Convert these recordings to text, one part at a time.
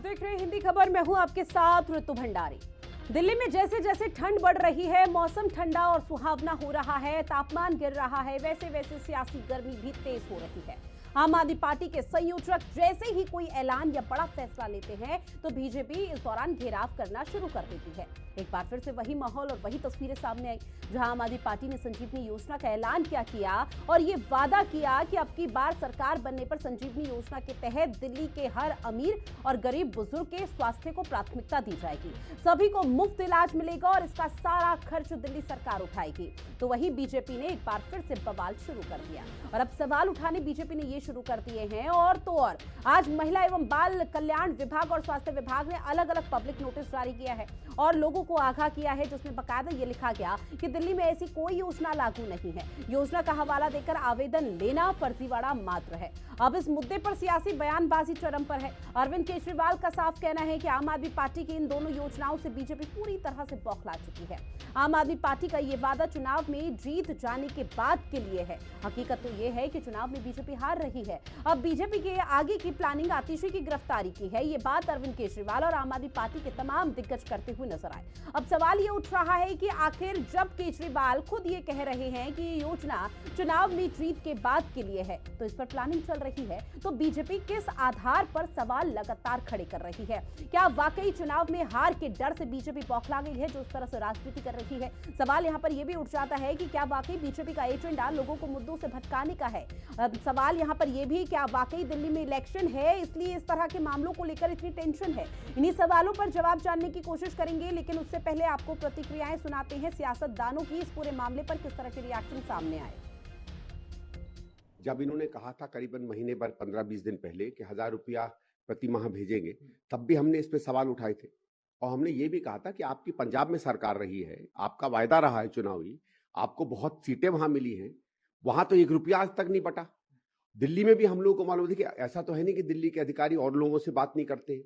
देख रहे हैं हिंदी खबर। मैं हूं आपके साथ ऋतु भंडारी। दिल्ली में जैसे जैसे ठंड बढ़ रही है, मौसम ठंडा और सुहावना हो रहा है, तापमान गिर रहा है, वैसे वैसे सियासी गर्मी भी तेज हो रही है। आम आदमी पार्टी के संयोजक जैसे ही कोई ऐलान या बड़ा फैसला लेते हैं तो बीजेपी इस दौरान घेराव करना शुरू कर देती है। एक बार फिर से वही माहौल और वही तस्वीरें सामने आई, जहां आम आदमी पार्टी ने संजीवनी योजना का ऐलान क्या किया और ये वादा किया कि अब की बार सरकार बनने पर संजीवनी योजना के तहत दिल्ली के हर अमीर और गरीब बुजुर्ग के स्वास्थ्य को प्राथमिकता दी जाएगी, सभी को मुफ्त इलाज मिलेगा और इसका सारा खर्च दिल्ली सरकार उठाएगी। तो वही बीजेपी ने एक बार फिर से बवाल शुरू कर दिया और अब सवाल उठाने बीजेपी ने ये शुरू कर दिए हैं। और तो और आज महिला एवं बाल कल्याण विभाग और स्वास्थ्य विभाग ने अलग अलग पब्लिक नोटिस जारी किया है और लोगों को आगाह किया है, जिसमें बकायदा ये लिखा गया कि दिल्ली में ऐसी कोई योजना लागू नहीं है, योजना का हवाला देकर आवेदन लेना फर्जीवाड़ा मात्र है। अब इस मुद्दे पर सियासी बयानबाजी चरम पर है। अरविंद केजरीवाल का साफ कहना है कि आम आदमी पार्टी की इन दोनों योजनाओं से बीजेपी पूरी तरह से बौखला चुकी है। आम आदमी पार्टी का ये वादा चुनाव में जीत जाने के बाद के लिए है। हकीकत तो ये है कि चुनाव में बीजेपी हार रही है। अब बीजेपी के आगे की प्लानिंग आतिशी की गिरफ्तारी की है। ये बात अरविंद केजरीवाल और आम आदमी पार्टी के तमाम दिग्गज करते हुए नजर आए। अब सवाल ये उठ रहा है कि आखिर जब केजरीवाल खुद ये कह रहे हैं कि ये योजना चुनाव में जीत के बाद के लिए है, तो इस पर प्लानिंग चल रही है, तो बीजेपी किस आधार पर सवाल लगातार खड़े कर रही है? क्या वाकई चुनाव में हार के डर से बीजेपी बौखला गई है जो इस तरह से राजनीति कर रही है? सवाल यहाँ पर यह भी उठ जाता है कि क्या वाकई बीजेपी का एजेंडा लोगों को मुद्दों से भटकाने का है? सवाल यहाँ पर यह भी, क्या वाकई दिल्ली में इलेक्शन है इसलिए इस तरह के मामलों को लेकर इतनी टेंशन है? इन्हीं सवालों पर जवाब जानने की कोशिश करेंगे, लेकिन उससे पहले आपको प्रतिक्रियाएं सुनाते हैं सियासतदानों की इस पूरे मामले पर किस तरह के रिएक्शन सामने आए। जब इन्होंने कहा था करीबन महीने भर 15-20 दिन पहले कि 1000 रुपया प्रति माह भेजेंगे, तब भी हमने इस पे सवाल उठाए थे और हमने ये भी कहा था कि आपकी पंजाब में सरकार रही है, आपका वायदा रहा है चुनावी, आपको बहुत सीटें वहां मिली हैं, वहां तो 1 रुपया आज तक नहीं बटा। दिल्ली में भी हम लोगों को मालूम थी कि ऐसा तो है नहीं कि दिल्ली के अधिकारी और लोगों से बात नहीं करते।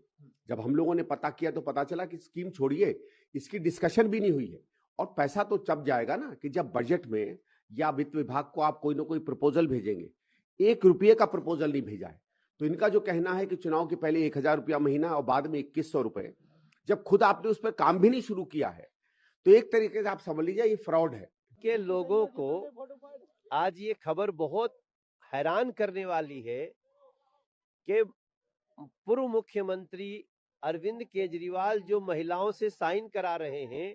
जब हम लोगों ने पता किया तो पता चला कि स्कीम छोड़िए, इसकी डिस्कशन भी नहीं हुई है। और पैसा तो तब जाएगा ना कि जब बजट में या वित्त विभाग को आप कोई ना कोई प्रपोजल भेजेंगे। 1 रुपये का प्रपोजल नहीं भेजा है। तो इनका जो कहना है कि चुनाव के पहले 1000 रुपया महीना और बाद में 2100 रुपए, जब खुद आपने उस पर काम भी नहीं शुरू किया है, तो एक तरीके से आप समझ लीजिए ये फ्रॉड है। के लोगों को आज ये खबर बहुत हैरान करने वाली है कि पूर्व मुख्यमंत्री अरविंद केजरीवाल जो महिलाओं से साइन करा रहे हैं,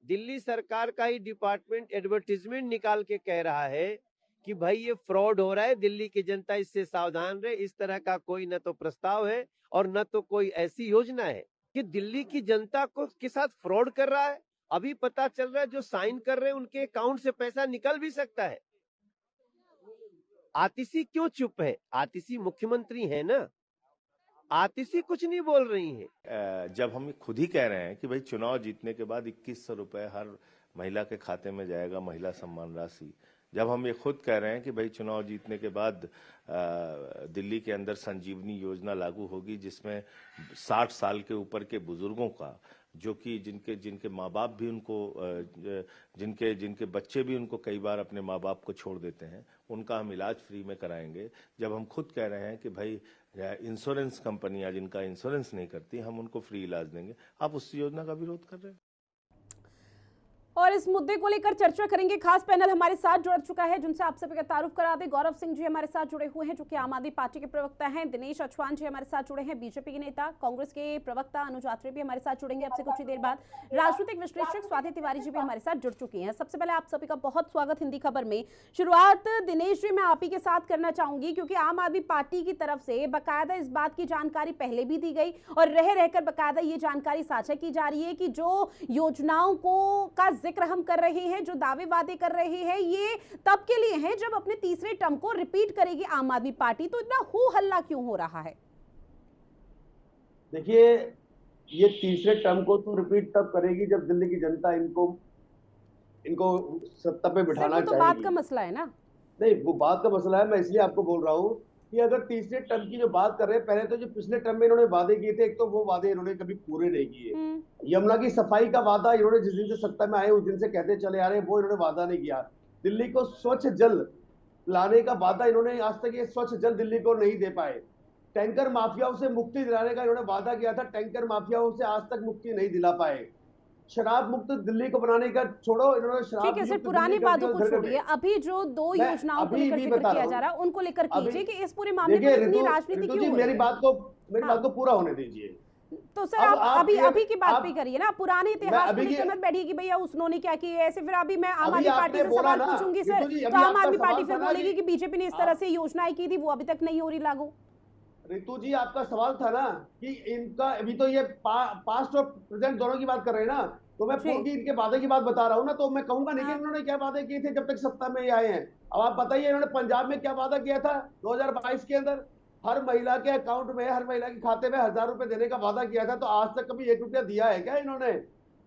दिल्ली सरकार का ही डिपार्टमेंट एडवर्टीजमेंट निकाल के कह रहा है कि भाई ये फ्रॉड हो रहा है, दिल्ली की जनता इससे सावधान रहे। इस तरह का कोई न तो प्रस्ताव है और न तो कोई ऐसी योजना है कि दिल्ली की जनता को के साथ फ्रॉड कर रहा है। अभी पता चल रहा है जो साइन कर रहे हैं उनके अकाउंट से पैसा निकल भी सकता है। आतिशी क्यों चुप है? आतिशी मुख्यमंत्री है ना, आतिशी कुछ नहीं बोल रही है। जब हम खुद ही कह रहे हैं कि भाई चुनाव जीतने के बाद 2100 रुपए हर महिला के खाते में जाएगा, महिला सम्मान राशि, जब हम ये खुद कह रहे हैं कि भाई चुनाव जीतने के बाद दिल्ली के अंदर संजीवनी योजना लागू होगी, जिसमें 60 साल के ऊपर के बुजुर्गों का, जो कि जिनके माँ बाप भी उनको जिनके बच्चे भी उनको कई बार अपने माँ बाप को छोड़ देते हैं, उनका हम इलाज फ्री में कराएंगे। जब हम खुद कह रहे हैं कि भाई इंश्योरेंस कंपनियां जिनका इंश्योरेंस नहीं करती, हम उनको फ्री इलाज देंगे, आप उस योजना का विरोध कर रहे हैं। और इस मुद्दे को लेकर चर्चा करेंगे। खास पैनल हमारे साथ जुड़ चुका है, जिनसे आप सभी का तारुफ करा दे। गौरव सिंह जी हमारे साथ जुड़े हुए हैं, जो कि आम आदमी पार्टी के प्रवक्ता हैं। दिनेश अचवान जी हमारे साथ जुड़े हैं, बीजेपी के नेता। कांग्रेस के प्रवक्ता अनुज आत्रे भी हमारे साथ जुड़ेंगे आपसे कुछ ही देर बाद। राजनीतिक विश्लेषक स्वाति तिवारी जी भी हमारे साथ जुड़ चुकी हैं। सबसे पहले आप सभी का बहुत स्वागत हिंदी खबर में। शुरुआत दिनेश जी मैं आप ही के साथ करना चाहूंगी, क्योंकि आम आदमी पार्टी की तरफ से बाकायदा इस बात की जानकारी पहले भी दी गई और रह रहकर बाकायदा ये जानकारी साझा की जा रही है कि जो योजनाओं का जिक्र हम कर रहे हैं, जो दावे वादे कर रहे हैं, ये तब के लिए हैं जब अपने तीसरे टर्म को रिपीट करेगी आम आदमी पार्टी। तो इतना हो हल्ला क्यों हो रहा है? देखिए, ये तीसरे टर्म को तो रिपीट तब करेगी जब दिल्ली की जनता इनको सत्ता पे बिठाना तो चाहेगी। बात का मसला है ना? नहीं, वो बात का मसला है। मैं इसलिए आपको बोल रहा हूँ कि अगर तीसरे टर्म की जो बात कर रहे हैं, पहले तो जो पिछले टर्म में इन्होंने वादे किए थे, एक तो वो वादे इन्होंने कभी पूरे नहीं किए। यमुना की सफाई का वादा इन्होंने जिस दिन से सत्ता में आए उस दिन से कहते चले आ रहे हैं, वो इन्होंने वादा नहीं किया। दिल्ली को स्वच्छ जल लाने का वादा इन्होंने आज तक ये स्वच्छ जल दिल्ली को नहीं दे पाए। टैंकर माफियाओं से मुक्ति दिलाने का इन्होंने वादा किया था, टैंकर माफियाओं से आज तक मुक्ति नहीं दिला पाए। शराब मुक्त दिल्ली को बनाने का छोड़ो, इन्होंने शराब ठीक है सर, पुरानी बातों को छोड़िए, अभी जो दो योजनाओं को लेकर जिक्र किया जा रहा है उनको लेकर कीजिए कि इस पूरे मामले में इतनी राजनीति क्यों हो रही है। मेरी बात को पूरा होने दीजिए। तो सर आप अभी की बात भी करिए ना, पुराने इतिहास को लेकर मत बैठिए कि भैया उन्होंने क्या किया ऐसे। फिर अभी मैं आम आदमी पार्टी से सवाल पूछूंगी सर, तो आम आदमी पार्टी फिर बोलेगी कि बीजेपी ने इस तरह से योजनाएं की थी वो अभी तक नहीं हो रही लागू। रितु जी, आपका सवाल था ना कि इनका अभी तो ये पास्ट और प्रेजेंट दोनों की बात कर रहे हैं ना, तो मैं पूरी इनके वादे की बात बता रहा हूँ ना, तो मैं कहूंगा नहीं कि इन्होंने क्या वादे किए थे जब तक सत्ता में आए हैं। अब आप बताइए इन्होंने पंजाब में क्या वादा किया था 2022 के अंदर, हर महिला के अकाउंट में, हर महिला के खाते में 1000 रुपए देने का वादा किया था। तो आज तक कभी 1 रुपया दिया है क्या इन्होंने?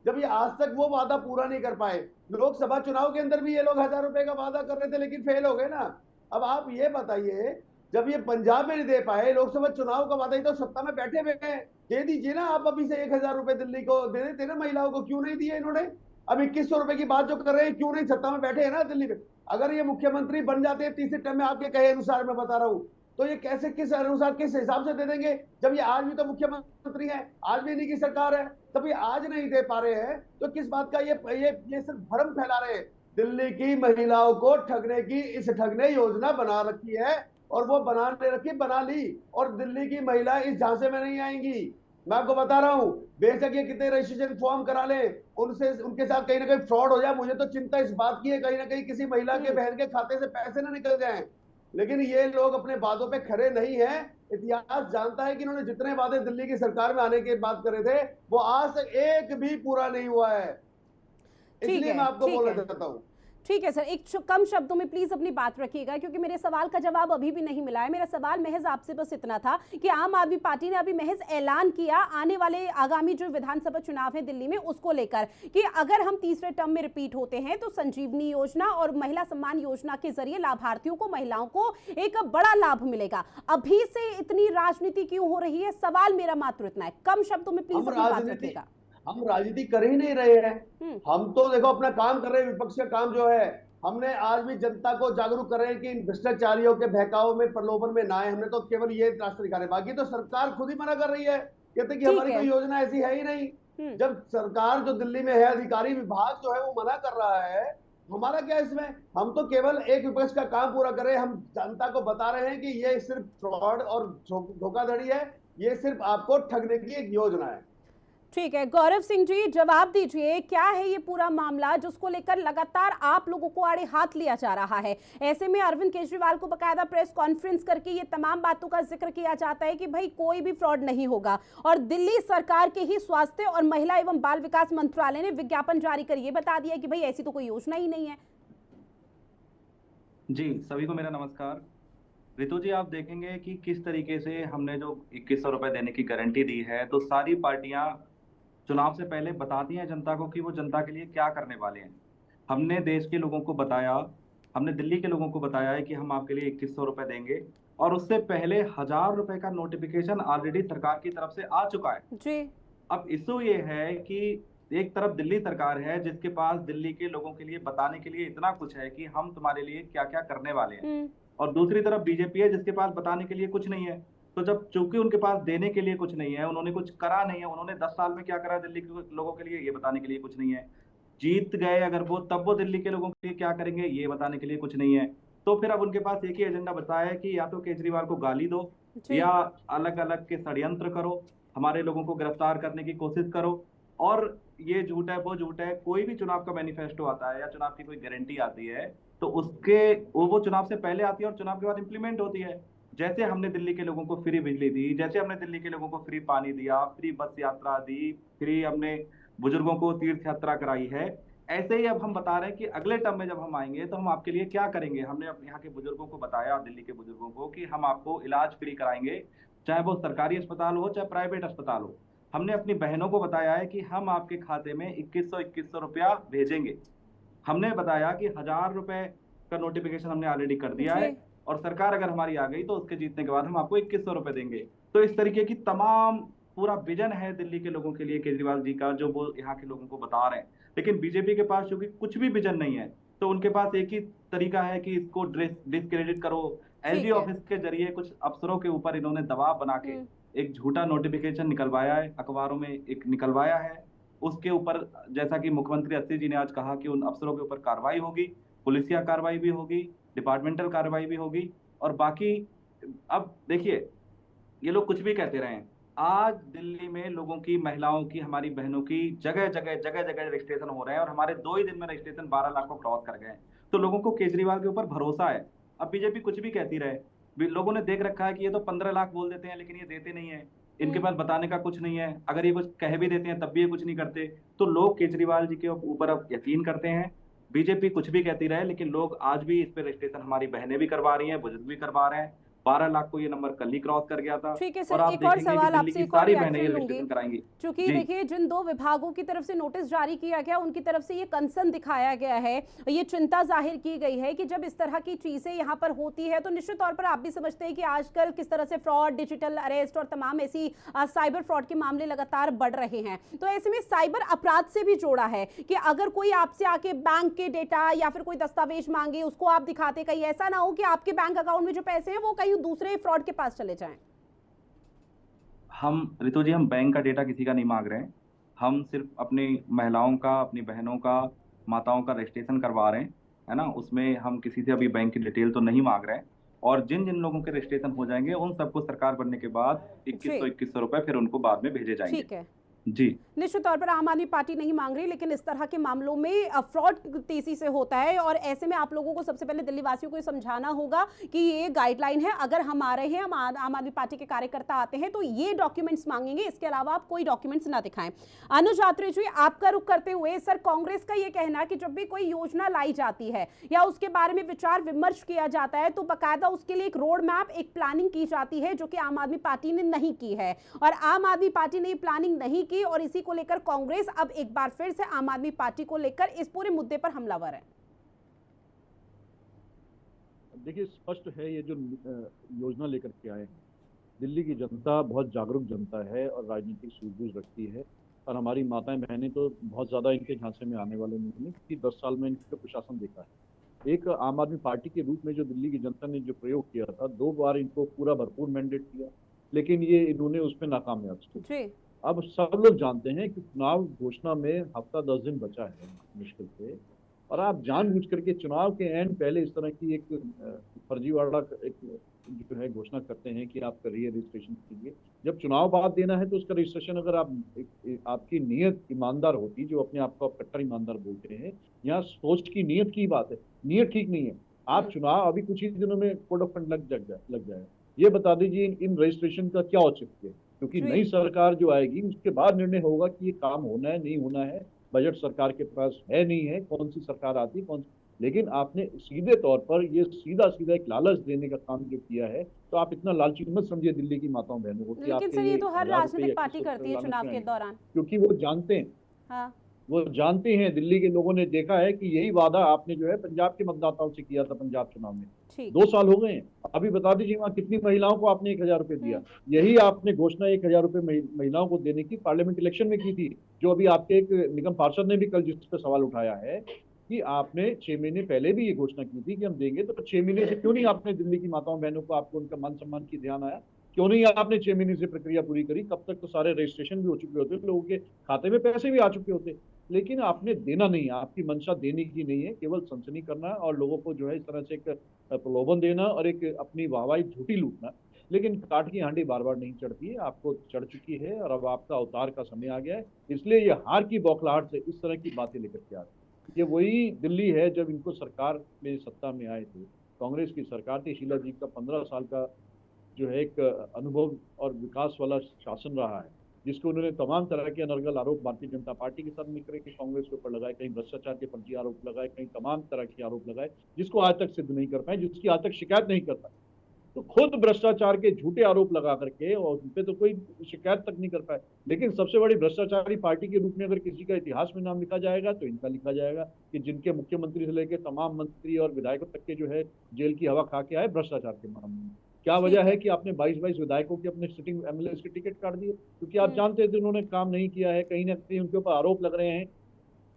जब ये आज तक वो वादा पूरा नहीं कर पाए, लोकसभा चुनाव के अंदर भी ये लोग 1000 रुपए का वादा कर रहे थे लेकिन फेल हो गए ना। अब आप ये बताइए, जब ये पंजाब में नहीं दे पाए, लोकसभा चुनाव का वादा ही तो सत्ता में बैठे हुए हैं, दे दीजिए ना आप अभी से 1000 रुपए दिल्ली को दे देते ना महिलाओं को, क्यों नहीं दिए इन्होंने? अब 2100 रुपए की बात जो कर रहे हैं, क्यों नहीं सत्ता में बैठे हैं ना दिल्ली में। अगर ये मुख्यमंत्री बन जाते हैं तीसरे टर्म में, आपके कहे अनुसार मैं बता रहा हूं, तो ये कैसे, किस अनुसार, किस हिसाब से दे देंगे जब ये आज भी तो मुख्यमंत्री है, आज भी इन्हीं की सरकार है, तब ये आज नहीं दे पा रहे हैं तो किस बात का ये सिर्फ भ्रम फैला रहे हैं। दिल्ली की महिलाओं को ठगने की इस ठगने योजना बना रखी है और वो बना ली, और दिल्ली की महिला इस झांसे में नहीं आएंगी। मैं आपको बता रहा हूं, बेशक ये कितने रजिस्ट्रेशन फॉर्म करा ले, उनके साथ कहीं ना कहीं फ्रॉड हो जाए, मुझे तो चिंता इस बात की है कहीं ना कहीं किसी महिला के बहन के खाते से पैसे ना निकल जाएं। लेकिन ये लोग अपने वादों पे खरे नहीं हैं। इतिहास जानता है कि इन्होंने जितने वादे दिल्ली की सरकार में आने के बाद करे थे, वो आज तक एक भी पूरा नहीं हुआ है। इसलिए मैं आपको बोलना चाहता हूँ। ठीक है सर, एक कम शब्दों में प्लीज अपनी बात रखिएगा क्योंकि मेरे सवाल का जवाब अभी भी नहीं मिला है। मेरा सवाल महज आपसे बस इतना था कि आम आदमी पार्टी ने अभी महज ऐलान किया आने वाले आगामी जो विधानसभा चुनाव है दिल्ली में उसको लेकर कि अगर हम तीसरे टर्म में रिपीट होते हैं तो संजीवनी योजना और महिला सम्मान योजना के जरिए लाभार्थियों को, महिलाओं को एक बड़ा लाभ मिलेगा। अभी से इतनी राजनीति क्यों हो रही है, सवाल मेरा मात्र इतना है। कम शब्दों में प्लीज अपनी बात रखिएगा। हम राजनीति कर ही नहीं रहे हैं, हम तो देखो अपना काम कर रहे हैं। विपक्ष का काम जो है, हमने आज भी जनता को जागरूक कर रहे हैं कि इन भ्रष्टाचारियों के बहकाव में, प्रलोभन में ना आए। हमने तो केवल ये रास्ता दिखा रहे, बाकी तो सरकार खुद ही मना कर रही है, कहते कि हमारी कोई योजना ऐसी है ही नहीं। जब सरकार जो दिल्ली में है, अधिकारी विभाग जो है वो मना कर रहा है, हमारा क्या इसमें? हम तो केवल एक विपक्ष का काम पूरा कर रहे हैं। हम जनता को बता रहे हैं कि ये सिर्फ फ्रॉड और धोखाधड़ी है, ये सिर्फ आपको ठगने की एक योजना है। ठीक है, गौरव सिंह जी जवाब दीजिए, क्या है ये पूरा मामला जिसको लेकर लगातार आप लोगों को आड़े हाथ लिया जा रहा है? ऐसे में अरविंद केजरीवाल को बकायदा प्रेस कॉन्फ्रेंस करके ये तमाम बातों का जिक्र किया जाता है कि भाई कोई भी फ्रॉड नहीं होगा, और दिल्ली सरकार के ही स्वास्थ्य और महिला एवं बाल विकास मंत्रालय ने विज्ञापन जारी कर ये बता दिया कि भाई ऐसी तो कोई योजना ही नहीं है। जी, सभी को मेरा नमस्कार। रितु जी, आप देखेंगे कि किस तरीके से हमने जो 2100 रुपए देने की गारंटी दी है, तो सारी पार्टियां चुनाव से पहले बताती हैं जनता को कि वो जनता के लिए क्या करने वाले हैं। हमने देश के लोगों को बताया, हमने दिल्ली के लोगों को बताया है कि हम आपके लिए 2100 रुपए देंगे, और उससे पहले 1000 रुपए का नोटिफिकेशन ऑलरेडी सरकार की तरफ से आ चुका है जी। अब इशू ये है कि एक तरफ दिल्ली सरकार है जिसके पास दिल्ली के लोगों के लिए बताने के लिए इतना कुछ है कि हम तुम्हारे लिए क्या क्या करने वाले हैं, और दूसरी तरफ बीजेपी है जिसके पास बताने के लिए कुछ नहीं है। तो जब चूंकि उनके पास देने के लिए कुछ नहीं है, उन्होंने कुछ करा नहीं है, उन्होंने 10 साल में क्या करा दिल्ली के लोगों के लिए ये बताने के लिए कुछ नहीं है। जीत गए अगर वो, तब वो दिल्ली के लोगों के लिए क्या करेंगे ये बताने के लिए कुछ नहीं है। तो फिर अब उनके पास एक ही एजेंडा बचा है कि या तो केजरीवाल को गाली दो, या अलग अलग के षड्यंत्र करो, हमारे लोगों को गिरफ्तार करने की कोशिश करो। और ये झूठ है, वो झूठ है। कोई भी चुनाव का मैनिफेस्टो आता है या चुनाव की कोई गारंटी आती है तो उसके वो चुनाव से पहले आती है और चुनाव के बाद इंप्लीमेंट होती है। जैसे हमने दिल्ली के लोगों को फ्री बिजली दी, जैसे हमने दिल्ली के लोगों को फ्री पानी दिया, फ्री बस यात्रा दी, फ्री हमने बुजुर्गों को तीर्थ यात्रा कराई है, ऐसे ही अब हम बता रहे हैं कि अगले टर्म में जब हम आएंगे तो हम आपके लिए क्या करेंगे। हमने यहाँ के बुजुर्गों को बताया, दिल्ली के बुजुर्गों को, कि हम आपको इलाज फ्री कराएंगे, चाहे वो सरकारी अस्पताल हो चाहे प्राइवेट अस्पताल हो। हमने अपनी बहनों को बताया है कि हम आपके खाते में 2100 रुपया भेजेंगे। हमने बताया कि 1000 रुपए का नोटिफिकेशन हमने ऑलरेडी कर दिया है, और सरकार अगर हमारी आ गई तो उसके जीतने के बाद हम आपको 2100 रुपए देंगे। तो इस तरीके की तमाम पूरा विजन है दिल्ली के लोगों के लिए केजरीवाल जी का, जो वो यहाँ के लोगों को बता रहे हैं। लेकिन बीजेपी के पास क्योंकि कुछ भी विजन नहीं है, तो उनके पास एक ही तरीका है कि इसको डिस्क्रेडिट करो, एलजी है। ऑफिस के जरिए कुछ अफसरों के ऊपर इन्होंने दबाव बना के एक झूठा नोटिफिकेशन निकलवाया है, अखबारों में एक निकलवाया है। उसके ऊपर जैसा कि मुख्यमंत्री अस्सी जी ने आज कहा कि उन अफसरों के ऊपर कार्रवाई होगी, पुलिसिया कार्रवाई भी होगी, डिपार्टमेंटल कार्रवाई भी होगी। और बाकी अब देखिए, ये लोग कुछ भी कहते रहे, आज दिल्ली में लोगों की, महिलाओं की, हमारी बहनों की जगह जगह रजिस्ट्रेशन हो रहे हैं और हमारे 2 ही दिन में रजिस्ट्रेशन 12 लाख को क्रॉस कर गए हैं। तो लोगों को केजरीवाल के ऊपर भरोसा है। अब बीजेपी कुछ भी कहती रहे, लोगों ने देख रखा है कि ये तो 15 लाख बोल देते हैं लेकिन ये देते नहीं है, इनके पास बताने का कुछ नहीं है। अगर ये कुछ कह भी देते हैं तब भी ये कुछ नहीं करते। तो लोग केजरीवाल जी के ऊपर अब यकीन करते हैं। बीजेपी कुछ भी कहती रहे, लेकिन लोग आज भी इस पे रजिस्ट्रेशन, हमारी बहनें भी करवा रही हैं, बुजुर्ग भी करवा रहे हैं। 12 लाख को ये नंबर कल ही क्रॉस कर गया था। ठीक है और सर, आप एक और देखेंगे कि सवाल दिल्ली आपसे, की एक और सारी बहनें ये रिएक्शन रजिस्ट्रेशन लूंगी, कराएंगी। क्योंकि जी। देखिए जिन 2 विभागों की तरफ से नोटिस जारी किया गया, उनकी तरफ से ये कंसर्न दिखाया गया है, ये चिंता जाहिर की गई है कि जब इस तरह की चीजें यहाँ पर होती है तो निश्चित तौर पर आप भी समझते हैं कि आजकल किस तरह से फ्रॉड, डिजिटल अरेस्ट और तमाम ऐसी साइबर फ्रॉड के मामले लगातार बढ़ रहे हैं। तो ऐसे में साइबर अपराध से भी जोड़ा है कि अगर कोई आपसे आके बैंक के डेटा या फिर कोई दस्तावेज मांगे, उसको आप दिखाते, कहीं ऐसा ना हो कि आपके बैंक अकाउंट में जो पैसे हैं वो कहीं दूसरे फ्रॉड के पास चले जाएं। हम रितु जी, हम बैंक का डेटा किसी का नहीं मांग रहे हैं। हम सिर्फ अपनी महिलाओं का, अपनी बहनों का, माताओं का रजिस्ट्रेशन करवा रहे हैं, है ना। उसमें हम किसी से अभी बैंक की डिटेल तो नहीं मांग रहे हैं। और जिन जिन लोगों के रजिस्ट्रेशन हो जाएंगे उन सबको सरकार बनने के बाद 2100 रुपए फिर उनको बाद में भेजे जाएंगे। ठीक है जी। निश्चित तौर पर आम आदमी पार्टी नहीं मांग रही, लेकिन इस तरह के मामलों में फ्रॉड तेजी से होता है और ऐसे में आप लोगों को सबसे पहले दिल्ली वासियों को समझाना होगा कि ये गाइडलाइन है। अगर हम आ रहे हैं, हम आम आदमी पार्टी के कार्यकर्ता आते हैं तो ये डॉक्यूमेंट्स मांगेंगे, इसके अलावा आप कोई डॉक्यूमेंट्स ना दिखाएं। अनुज आत्रे जी, आपका रुख करते हुए सर, कांग्रेस का ये कहना है कि जब भी कोई योजना लाई जाती है या उसके बारे में विचार विमर्श किया जाता है तो बाकायदा उसके लिए एक रोड मैप, एक प्लानिंग की जाती है, जो कि आम आदमी पार्टी ने नहीं की है। और आम आदमी पार्टी ने प्लानिंग नहीं की और इसी को लेकर कांग्रेस अब एक बार फिर से आम आदमी पार्टी को लेकर इस पूरे मुद्दे पर हमलावर है। देखिए, स्पष्ट है ये जो योजना लेकर के आए हैं, दिल्ली की जनता बहुत जागरूक जनता है और राजनीतिक सूझबूझ रखती है। और हमारी माताएं बहनें तो बहुत ज़्यादा इनके झांसे में आने वाले नहीं हैं, क्योंकि 10 साल में इनका प्रशासन देखा है। एक आम आदमी पार्टी के रूप में जो दिल्ली की जनता ने जो प्रयोग किया था, 2 बार इनको पूरा भरपूर मैंडेट किया, लेकिन ये इन्होंने उसमें नाकामयाब थे। अब सब लोग जानते हैं कि चुनाव घोषणा में हफ्ता 10 दिन बचा है मुश्किल से, और आप जानबूझ करके चुनाव के एंड पहले इस तरह की एक फर्जीवाड़ा एक जो है घोषणा करते हैं कि आप करिए रजिस्ट्रेशन कीजिए। जब चुनाव बाद देना है तो उसका रजिस्ट्रेशन, अगर आप आपकी नीयत ईमानदार होती, जो अपने आप को आप कट्टर ईमानदार बोलते हैं, यहाँ सोच की नीयत की बात है, नीयत ठीक नहीं है। आप चुनाव अभी कुछ ही दिनों में कोड ऑफ कंडक्ट लग जाए, ये बता दीजिए इन रजिस्ट्रेशन का क्या औचित्य है, क्योंकि नई सरकार जो आएगी उसके बाद निर्णय होगा कि ये काम होना है नहीं होना है। बजट सरकार के पास है नहीं है, कौन सी सरकार आती कौन, लेकिन आपने सीधे तौर पर ये सीधा एक लालच देने का काम जो किया है, तो आप इतना लालची मत समझिए दिल्ली की माताओं बहनों को। लेकिन सर, ये तो हर राजनीतिक पार्टी करती है चुनाव के दौरान, क्योंकि वो जानते हैं। हाँ। वो जानते हैं, दिल्ली के लोगों ने देखा है कि यही वादा आपने जो है पंजाब के मतदाताओं से किया था पंजाब चुनाव में। 2 साल हो गए हैं, अभी बता दीजिए वहाँ कितनी महिलाओं को आपने 1000 रुपए दिया। यही आपने घोषणा 1000 रुपए महिलाओं को देने की पार्लियामेंट इलेक्शन में की थी, जो अभी आपके एक निगम पार्षद ने भी कल जिस पर सवाल उठाया है कि आपने 6 महीने पहले भी ये घोषणा की थी कि हम देंगे, तो 6 महीने से क्यों नहीं आपने दिल्ली की माताओं बहनों को, आपको उनका मान सम्मान की ध्यान आया, क्यों नहीं आपने 6 महीने से प्रक्रिया पूरी करी? कब तक तो सारे रजिस्ट्रेशन भी हो चुके होते, लोगों के खाते में पैसे भी आ चुके होते, लेकिन आपने देना नहीं है। आपकी मंशा देने की नहीं है, केवल सनसनी करना और लोगों को जो है इस तरह से एक प्रलोभन देना और एक अपनी वाहवाही झूठी लूटना। लेकिन काट की हांडी बार बार नहीं चढ़ती है, आपको चढ़ चुकी है और अब आपका अवतार का समय आ गया है। इसलिए ये हार की बौखलाहट से इस तरह की बातें लेकर के आ रहे हैं। ये वही दिल्ली है जब इनको सरकार में सत्ता में आए थे, कांग्रेस की सरकार थी, शीला जी का 15 साल का जो है एक अनुभव और विकास वाला शासन रहा है, जिसको उन्होंने तमाम तरह के अनर्गल आरोप भारतीय जनता पार्टी के साथ मिलकर के कांग्रेस के ऊपर लगाए, कहीं भ्रष्टाचार के फर्जी आरोप लगाए, कहीं तमाम तरह के आरोप लगाए, जिसको आज तक सिद्ध नहीं कर पाए, जिसकी आज तक शिकायत नहीं कर पाए। तो खुद भ्रष्टाचार के झूठे आरोप लगा करके और उन पे तो कोई शिकायत तक नहीं कर पाए। लेकिन सबसे बड़ी भ्रष्टाचारी पार्टी के रूप में अगर किसी का इतिहास में नाम लिखा जाएगा तो इनका लिखा जाएगा, कि जिनके मुख्यमंत्री से लेकर तमाम मंत्री और विधायकों तक के जो है जेल की हवा खा के आए भ्रष्टाचार के मामले में। क्या वजह है कि आपने 22 विधायकों के अपने सिटिंग एमएलए के टिकट काट दिए? क्योंकि आप जानते थे उन्होंने काम नहीं किया है, कहीं ना कहीं उनके ऊपर आरोप लग रहे हैं,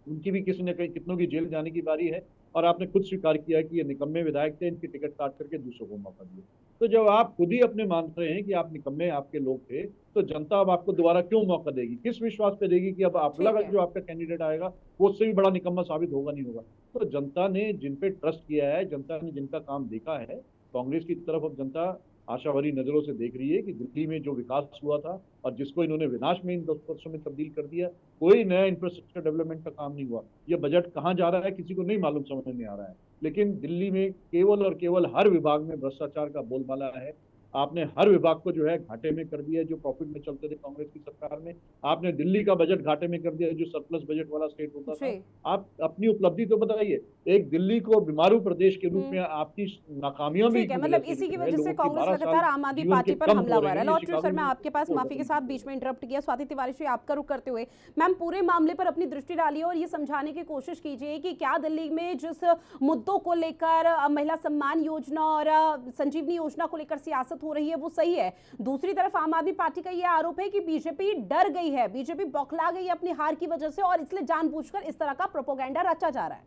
उनकी भी किसी न कहीं कितनों की जेल जाने की बारी है। और आपने खुद स्वीकार किया कि ये निकम्मे विधायक थे, इनकी टिकट काट करके दूसरों को मौका दिया। तो जब आप खुद ही अपने मान रहे हैं कि आप निकम्मे आपके लोग थे, तो जनता अब आपको दोबारा क्यों मौका देगी? किस विश्वास पे देगी कि अब आप लगा जो आपका कैंडिडेट आएगा वो उससे भी बड़ा निकम्मा साबित होगा? नहीं होगा। तो जनता ने जिन पे ट्रस्ट किया है, जनता ने जिनका काम देखा है, कांग्रेस की तरफ अब जनता आशा भरी नजरों से देख रही है कि दिल्ली में जो विकास हुआ था और जिसको इन्होंने विनाश में इन 10 वर्षों में तब्दील कर दिया, कोई नया इंफ्रास्ट्रक्चर डेवलपमेंट का काम नहीं हुआ। ये बजट कहाँ जा रहा है किसी को नहीं मालूम, समझ में आ रहा है। लेकिन दिल्ली में केवल और केवल हर विभाग में भ्रष्टाचार का बोलबाला है। आपने हर विभाग को जो है घाटे में कर दिया, जो प्रॉफिट में चलते थे कांग्रेस की सरकार में। आपने दिल्ली का बजट घाटे में कर दिया, जो सरप्लस बजट वाला स्टेट होता था। आप अपनी उपलब्धि तो बताइए। एक दिल्ली को बीमारू प्रदेश के रूप में आपकी नाकामियां भी, मतलब इसी की वजह से कांग्रेस लगातार आम आदमी पार्टी पर हमलावर है। लॉर्ड सर, मैं आपके पास माफी के साथ बीच में इंटरप्ट किया। स्वाति तिवारी जी, आपका रुख करते हुए मैम पूरे मामले पर अपनी दृष्टि डालिए और ये समझाने की कोशिश कीजिए कि क्या दिल्ली में जिस मुद्दों को लेकर महिला सम्मान योजना और संजीवनी योजना को लेकर सियासत हो रही है वो सही है। दूसरी तरफ आम आदमी पार्टी का यह आरोप है कि बीजेपी डर गई है, बीजेपी बौखला गई है अपनी हार की वजह से और इसलिए जानबूझकर इस तरह का प्रोपेगेंडा रचा जा रहा है।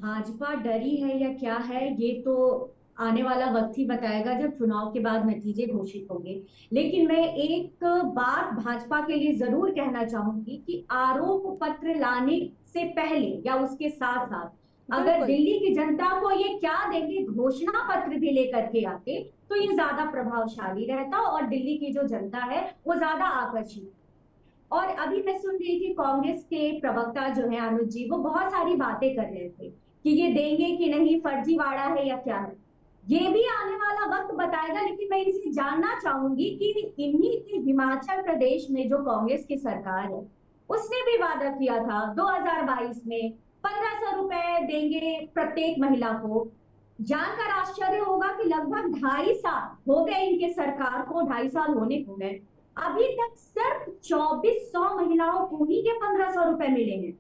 भाजपा डरी है या क्या है ये तो आने वाला वक्त ही बताएगा, जब चुनाव के बाद नतीजे घोषित होंगे। लेकिन मैं एक बात भाजपा के लिए जरूर कहना चाहूंगी कि आरोप पत्र लाने से पहले या उसके साथ साथ अगर दिल्ली की जनता को ये क्या देंगे, घोषणा पत्र भी लेकर के आते तो ये ज्यादा प्रभावशाली रहता और दिल्ली की जो जनता है वो ज्यादा आकर्षित। और अभी मैं सुन रही थी कांग्रेस के प्रवक्ता जो है अनुज जी, वो बहुत सारी बातें कर रहे थे कि ये देंगे कि नहीं, फर्जीवाड़ा है या क्या है। ये भी आने वाला वक्त बताएगा। लेकिन मैं इनसे जानना चाहूंगी कि इन्हीं के हिमाचल प्रदेश में जो कांग्रेस की सरकार है उसने भी वादा किया था 2022 में 1500 रुपए देंगे प्रत्येक महिला को। जानकर आश्चर्य होगा कि लगभग 2.5 साल हो गए इनके सरकार को, 2.5 साल होने को गए, अभी तक सिर्फ 2400 महिलाओं को ही ये 1500 रुपए मिले हैं।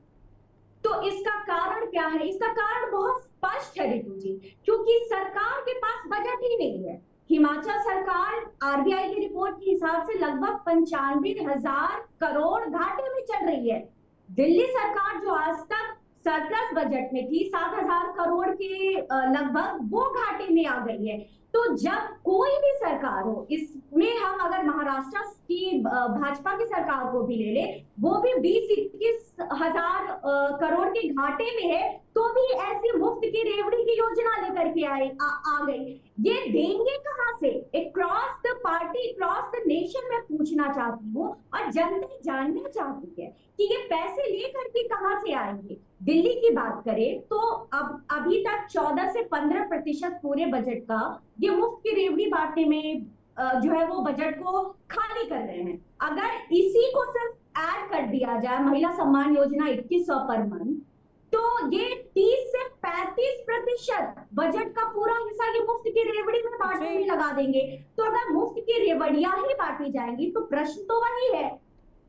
तो इसका कारण क्या है? इसका कारण बहुत स्पष्ट है रितु जी, क्योंकि सरकार के पास बजट ही नहीं है। हिमाचल सरकार आरबीआई की रिपोर्ट के हिसाब से लगभग 95,000 करोड़ घाटे में चल रही है। दिल्ली सरकार जो आज तक सरप्लस बजट में थी 7,000 करोड़ के लगभग, वो घाटे में आ गई है। तो जब कोई भी सरकार हो, इसमें हम अगर महाराष्ट्र की भाजपा की सरकार को भी ले ले, वो भी 20-21 हजार करोड़ के घाटे में है, तो भी ऐसी मुफ्त की रेवड़ी की योजना लेकर के आ गई। ये देंगे कहां से? एक cross the party, cross the nation में पूछना चाहती हूँ और जनता जानना चाहती है कि ये पैसे लेकर के कहां से आएंगे। दिल्ली की बात करें तो अब अभी तक 14 से 15% पूरे बजट का ये मुफ्त की रेवड़ी बांटने में जो है वो बजट को खाली कर रहे हैं। अगर इसी को सिर्फ ऐड कर दिया जाए, महिला सम्मान योजना 2100 पर मंथ, तो ये 30 से 35% बजट का पूरा हिस्सा ये मुफ्त की रेवड़ी में बांटने में लगा देंगे। तो अगर मुफ्त की रेवड़ियां ही बांटी जाएंगी तो प्रश्न तो वही है,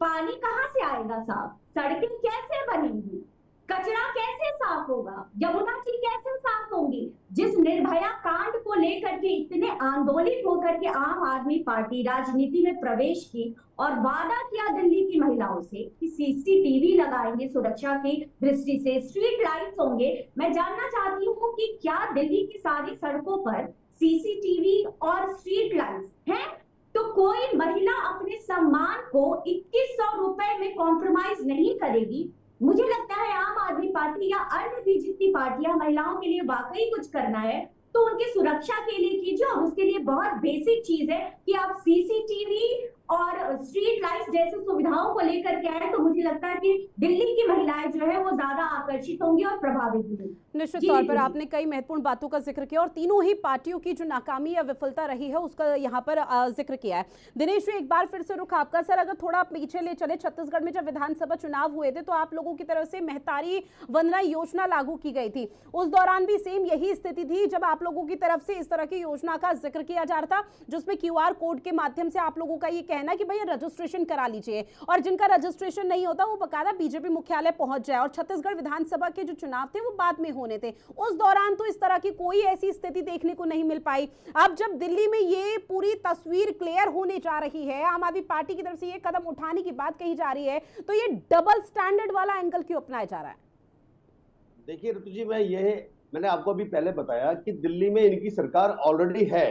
पानी कहां से आएगा साफ? सड़कें कैसे बनेंगी? कचरा कैसे साफ होगा? यमुना जी कैसे साफ होंगी? जिस निर्भया कांड को लेकर के इतने आंदोलित होकर के आम आदमी पार्टी राजनीति में प्रवेश की और वादा किया दिल्ली की महिलाओं से कि सीसीटीवी लगाएंगे सुरक्षा की दृष्टि से, स्ट्रीट लाइट्स होंगे। मैं जानना चाहती हूँ कि क्या दिल्ली की सारी सड़कों पर सीसीटीवी और स्ट्रीट लाइट्स हैं? तो कोई महिला अपने सम्मान को 2100 रुपए में कॉम्प्रोमाइज नहीं करेगी। मुझे लगता है आम आदमी पार्टी या अन्य भी जितनी पार्टियां महिलाओं के लिए वाकई कुछ करना है तो उनकी सुरक्षा के लिए कीजिए। और उसके लिए बहुत बेसिक चीज है कि आप सीसीटीवी और स्ट्रीट लाइट्स जैसी सुविधाओं को लेकर के आए, तो मुझे लगता है कि दिल्ली की महिलाएं जो है वो ज्यादा आकर्षित होंगी और प्रभावित होंगी। निश्चित तौर पर आपने कई महत्वपूर्ण बातों का जिक्र किया और तीनों ही पार्टियों की जो नाकामी या विफलता रही है उसका यहाँ पर जिक्र किया है। दिनेश जी, एक बार फिर से रुख आपका। सर, अगर थोड़ा पीछे ले चले, छत्तीसगढ़ में जब विधानसभा चुनाव हुए थे तो आप लोगों की तरफ से महतारी वंदना योजना लागू की गई थी। उस दौरान भी सेम यही स्थिति थी, जब आप लोगों की तरफ से इस तरह की योजना का जिक्र किया जा रहा था जिसमें QR कोड के माध्यम से आप लोगों का ये कहना है कि भैया रजिस्ट्रेशन करा लीजिए, और जिनका रजिस्ट्रेशन नहीं होता वो बकायदा बीजेपी मुख्यालय पहुंच जाए, और छत्तीसगढ़ विधानसभा के जो चुनाव थे वो बाद में होने थे। उस दौरान तो इस तरह की कोई ऐसी स्थिति देखने को नहीं मिल पाई। अब जब दिल्ली में ये पूरी तस्वीर क्लियर होने जा रही है, आम आदमी पार्टी की तरफ से ये कदम उठाने की बात कही जा रही है, तो ये डबल स्टैंडर्ड वाला एंगल क्यों अपनाया जा रहा है? देखिए ऋतु जी, मैंने आपको अभी पहले बताया कि दिल्ली में इनकी सरकार ऑलरेडी है।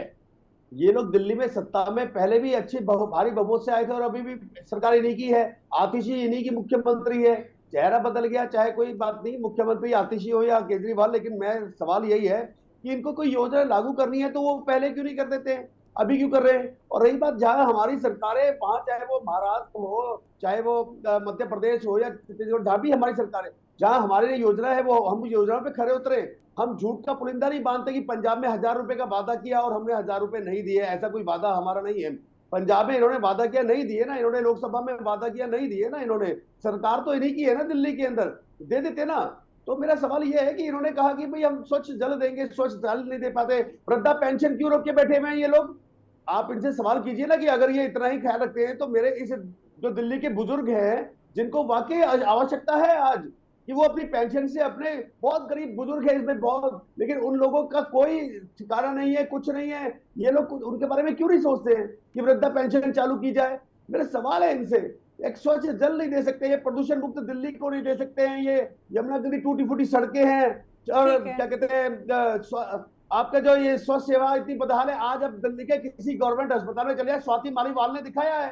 ये लोग दिल्ली में सत्ता में पहले भी अच्छे भारी बहुमत से आए थे और अभी भी सरकार इन्हीं की है। आतिशी इन्हीं की मुख्यमंत्री है। चेहरा बदल गया चाहे कोई बात नहीं, मुख्यमंत्री आतिशी हो या केजरीवाल, लेकिन सवाल यही है कि इनको कोई योजना लागू करनी है तो वो पहले क्यों नहीं कर देते हैं, अभी क्यों कर रहे हैं। और रही बात जहां हमारी सरकारें, वहां चाहे वो महाराष्ट्र हो, चाहे वो मध्य प्रदेश हो या छत्तीसगढ़, जहां भी हमारी सरकारें, जहां हमारे योजना है वो हम योजनाओं पे खरे उतरे। हम झूठ का पुलिंदा नहीं बांधते कि पंजाब में 1000 रुपए का वादा किया और हमने 1000 रुपए नहीं दिए, ऐसा कोई वादा हमारा नहीं है। पंजाब में इन्होंने वादा किया, नहीं दिए ना इन्होंने। लोकसभा में वादा किया, नहीं दिए ना इन्होंने। सरकार तो इन्हीं की है ना दिल्ली के अंदर, दे देते ना। तो मेरा सवाल यह है कि इन्होंने कहा कि भाई हम स्वच्छ जल देंगे, स्वच्छ जल नहीं दे पाते। वृद्धा पेंशन क्यों रोक के बैठे हुए हैं ये लोग? आप इनसे सवाल कीजिए ना कि अगर ये इतना ही ख्याल रखते हैं तो मेरे इस जो दिल्ली के बुजुर्ग हैं जिनको वाकई आवश्यकता है आज कि वो अपनी पेंशन से, अपने बहुत गरीब बुजुर्ग है इसमें बहुत, लेकिन उन लोगों का कोई ठिकाना नहीं है, कुछ नहीं है। ये लोग उनके बारे में क्यों नहीं सोचते हैं कि वृद्धा पेंशन चालू की जाए? मेरा सवाल है इनसे। एक स्वच्छ जल नहीं दे सकते, ये प्रदूषण मुक्त दिल्ली को नहीं दे सकते हैं, ये यमुना नदी टूटी फूटी सड़कें हैं, और क्या कहते हैं आपका जो ये स्वास्थ्य सेवा इतनी बदहाल है। आज अब दिल्ली के किसी गवर्नमेंट अस्पताल में चले जाए, स्वाति मालीवाल ने दिखाया है,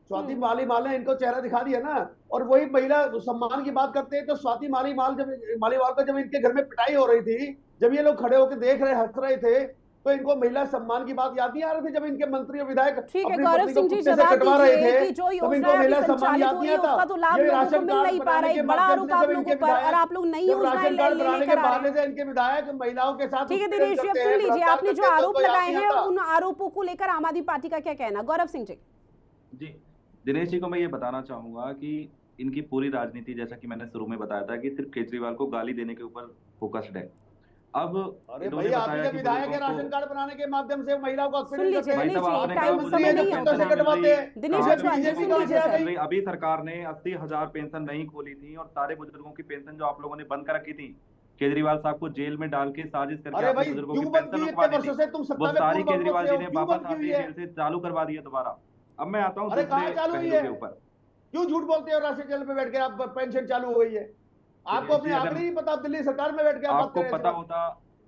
स्वाति मालीवाल ने इनको चेहरा दिखा दिया ना। और वही महिला सम्मान की बात करते हैं तो स्वाति मालीवाल को जब इनके घर में पिटाई हो रही थी, जब ये लोग खड़े होकर देख रहे, हंस रहे थे, तो इनको महिला सम्मान की बात याद नहीं आ रही थी। जब इनके मंत्री और विधायक ठीक है, गौरव सिंह जी जवाब दीजिए कि जो योजना संचालित हो रही है उसका तो लाभ लोगों को मिल नहीं पा रहा है, बड़ा आरोप आप लोगों पर, और आप लोग नई योजनाएं लेकर आ रहे हैं। इनके विधायक महिलाओं के साथ, ठीक है दिनेश जी, अब सुन लीजिए, आपने जो आरोप लगाए हैं उन आरोपों को लेकर आम आदमी पार्टी का क्या कहना? गौरव सिंह जी। जी, दिनेश जी को मैं ये बताना चाहूंगा कि इनकी पूरी राजनीति, जैसा कि मैंने शुरू में बताया था, कि सिर्फ केजरीवाल को गाली देने के ऊपर फोकस्ड है। अब अरे भैया, आप ही विधायक है, राशन कार्ड बनाने के माध्यम से महिलाओं को सुन लीजिए टाइम समय नहीं है दिनेश। अभी सरकार ने 80,000 पेंशन नहीं खोली थी और सारे बुजुर्गों की पेंशन जो आप लोगों ने बंद कर रखी थी, केजरीवाल साहब को जेल में डाल के साजिश करके बुजुर्गों की पेंशन रुकवा दी थी, वो सारी केजरीवाल जी ने वापस आते जेल से चालू करवा दिया दोबारा। अब मैं आता हूँ दूसरे पहलू के ऊपर। क्यों झूठ बोलते हो? राशन जेल में बैठ के आप पेंशन चालू हो गई है, आपको अपने आंकड़े नहीं पता? दिल्ली सरकार में बैठ के आपको पता होता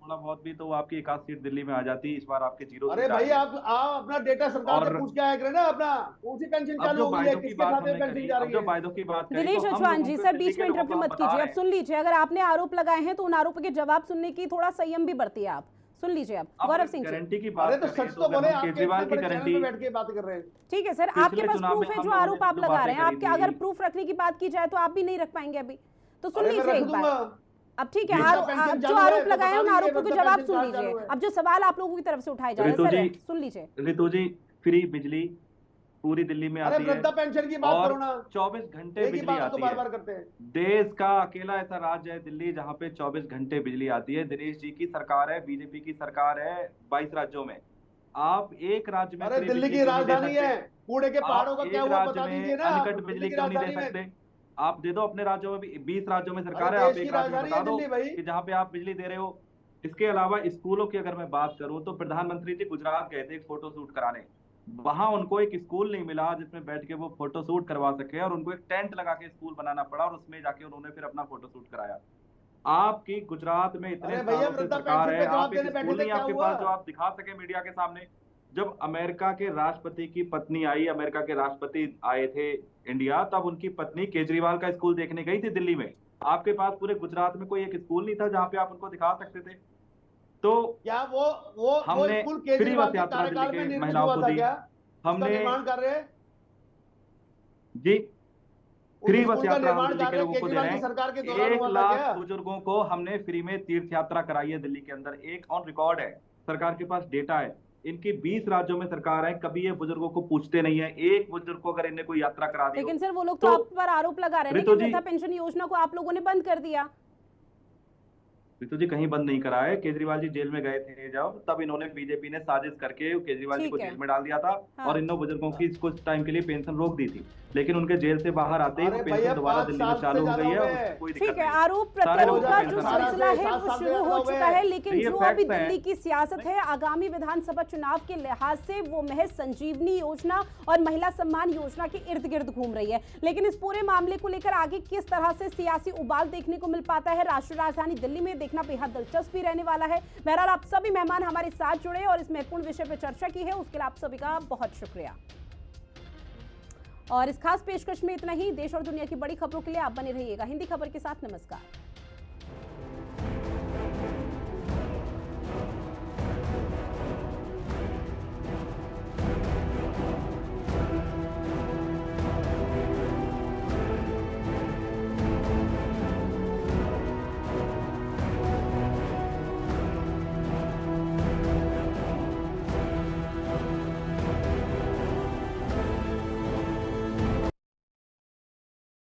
थोड़ा बहुत भी तो आपकी 1 सीट दिल्ली में आ जाती, इस बार आपके 0। अरे भाई, आप अपना डेटा सरकार से पूछ के आया करें ना, अपना कौन सी पेंशन चालू हो गई है, किसके खाते में पेंशन जा रही है? जो वायदों की बात करें, दिनेश चौहान जी सर बीच में इंटरप्ट मत कीजिए। अब सुन लीजिए, अगर आपने आरोप लगाए हैं तो उन आरोपों के जवाब सुनने की थोड़ा संयम भी बरतिए आप। सुन लीजिए अब गौरव सिंह गारंटी की बात, तो सच तो बोले, केजरीवाल की गारंटी बैठ के बात कर रहे हैं। ठीक है सर, आपके पास प्रूफ है जो आरोप आप लगा रहे हैं, आपके अगर प्रूफ रखने की बात की जाए तो आप भी नहीं रख पाएंगे अभी, तो सुन लीजिए एक बार। अब ठीक है, जो आरोप लगाए उन आरोपों के जवाब सुन लीजिए। अब जो सवाल आप लोगों की तरफ से उठाए जा रहे हैं सुन लीजिए। ऋतु जी, फ्री बिजली पूरी दिल्ली में आती है, वृद्धा पेंशन की बात करो ना, 24 घंटे बिजली आती है। बार करते हैं। देश का अकेला ऐसा राज्य है दिल्ली जहां पे 24 घंटे बिजली आती है। दिनेश जी की सरकार है, बीजेपी की सरकार है 22 राज्यों में। आप एक राज्य में, अरे दिल्ली की राजधानी है, कूड़े के पहाड़ों का क्या हुआ बता दीजिए ना। अनकट बिजली क्यों नहीं दे सकते? आप दे दो अपने राज्यों में भी, 20 राज्यों में सरकार है, आप एक राज्य में बता दो कि जहाँ पे आप बिजली दे रहे हो। इसके अलावा स्कूलों की अगर मैं बात करूं तो प्रधानमंत्री जी गुजरात गए थे एक फोटो शूट कराने, वहां उनको एक स्कूल नहीं मिला जिसमें बैठ के वो फोटो शूट करवा सके, और उनको एक टेंट लगा के स्कूल बनाना पड़ा और उसमें जाके उन्होंने फिर अपना फोटो शूट कराया। आपकी गुजरात में इतने सालों से सरकार है, आप एक स्कूल नहीं आपके पास जो आप दिखा सके मीडिया के सामने। जब अमेरिका के राष्ट्रपति की पत्नी आई, अमेरिका के राष्ट्रपति आए थे इंडिया, तब उनकी पत्नी केजरीवाल का स्कूल देखने गई थी दिल्ली में। आपके पास पूरे गुजरात में कोई एक स्कूल नहीं था जहां पे आप उनको दिखा सकते थे। तो क्या वो हमने फ्री बस यात्रा दिल्ली के महिलाओं को दी, हमने जी फ्री बस यात्रा हम दिल्ली के लोगों को दे रहे हैं। 1 लाख बुजुर्गों को हमने फ्री में तीर्थ यात्रा कराई है दिल्ली के अंदर, एक ऑन रिकॉर्ड है, सरकार के पास डेटा है। इनकी 20 राज्यों में सरकार है, कभी ये बुजुर्गों को पूछते नहीं है। एक बुजुर्ग को अगर इन्हें कोई यात्रा करा दी, लेकिन सर वो लोग तो आप पर आरोप लगा रहे हैं कि वृद्धा पेंशन योजना को आप लोगों ने बंद कर दिया। ऋतु जी कहीं बंद नहीं करा है। केजरीवाल जी जेल में गए थे जब, तब इन्होंने बीजेपी ने साजिश करके केजरीवाल जी को जेल में डाल दिया था और इन बुजुर्गों की कुछ टाइम के लिए पेंशन रोक दी थी, लेकिन उनके जेल से बाहर आते ही पेंशन दोबारा दिल्ली में चालू हो गई है। कोई ठीक है, आरोप प्रत्यारोप का जो सिलसिला है वो शुरू हो चुका है, लेकिन जो अभी दिल्ली की सियासत है आगामी विधानसभा चुनाव के लिहाज से वो महज संजीवनी योजना और महिला सम्मान योजना के इर्द गिर्द घूम रही है। लेकिन इस पूरे मामले को लेकर आगे किस तरह से सियासी उबाल देखने को मिल पाता है राष्ट्रीय राजधानी दिल्ली में, देखना बेहद दिलचस्प भी रहने वाला है। बहरहाल आप सभी मेहमान हमारे साथ जुड़े और इस महत्वपूर्ण विषय पर चर्चा की है, उसके लिए आप सभी का बहुत शुक्रिया। और इस खास पेशकश में इतना ही। देश और दुनिया की बड़ी खबरों के लिए आप बने रहिएगा हिंदी खबर के साथ। नमस्कार।